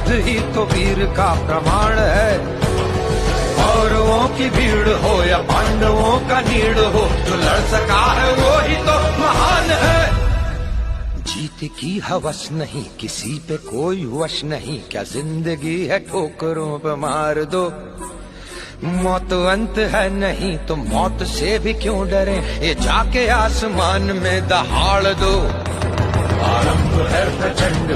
युद्ध ही तो वीर का प्रमाण है। कौरवों की भीड़ हो या पांडवों का नीड़ हो, जो लड़ सका है वो ही तो महान है। जीत की हवस नहीं, किसी पे कोई वश नहीं, क्या जिंदगी है ठोकरों पे मार दो। मौत अंत है नहीं तो मौत से भी क्यों डरे, ये जाके आसमान में दहाड़ दो। आरंभ है प्रचंड